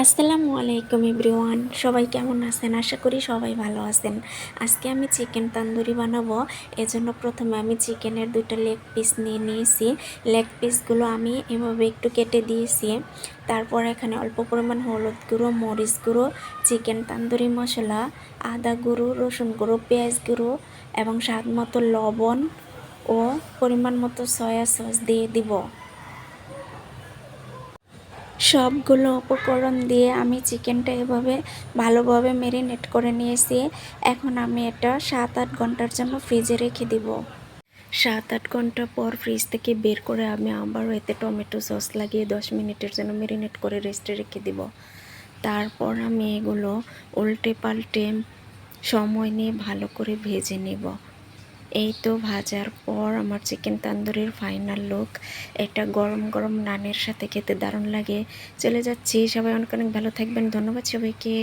আসসালামু আলাইকুম এভরিওয়ান, সবাই কেমন আছেন? আশা করি সবাই ভালো আছেন। আজকে আমি চিকেন তান্দুরি বানাবো। এজন্য প্রথমে আমি চিকেনের 2টা লেগ পিস নিয়ে নিয়েছি। লেগ পিসগুলো আমি এভাবে একটু কেটে দিয়েছি। তারপর এখানে অল্প পরিমাণ হলুদ গুঁড়ো, মরিচ গুঁড়ো, চিকেন তান্দুরি মশলা, আদা গুঁড়ো, রসুন গুঁড়ো, পেঁয়াজ গুঁড়ো এবং স্বাদ মতো লবণ ও পরিমাণ মতো সয়া সস দিয়ে দিব। সবগুলো উপকরণ দিয়ে আমি চিকেনটা এভাবে ভালোভাবে ম্যারিনেট করে নিয়েছি। এখন আমি এটা 7-8 ঘন্টার জন্য ফ্রিজে রেখে দিব। 7-8 ঘন্টা পর ফ্রিজ থেকে বের করে আমি আবারও এতে টমেটো সস লাগিয়ে 10 মিনিটের জন্য ম্যারিনেট করে রেস্টে রেখে দিব। তারপর আমি এগুলো উল্টে পাল্টে সময় নিয়ে ভালো করে ভেজে নেব। এই তো ভাজার পর আমার চিকেন তান্দুরির ফাইনাল লুক। এটা গরম গরম নানের সাথে খেতে দারুণ লাগে। চলে যাচ্ছি, সবাই অনেক অনেক ভালো থাকবেন। ধন্যবাদ সবাইকে।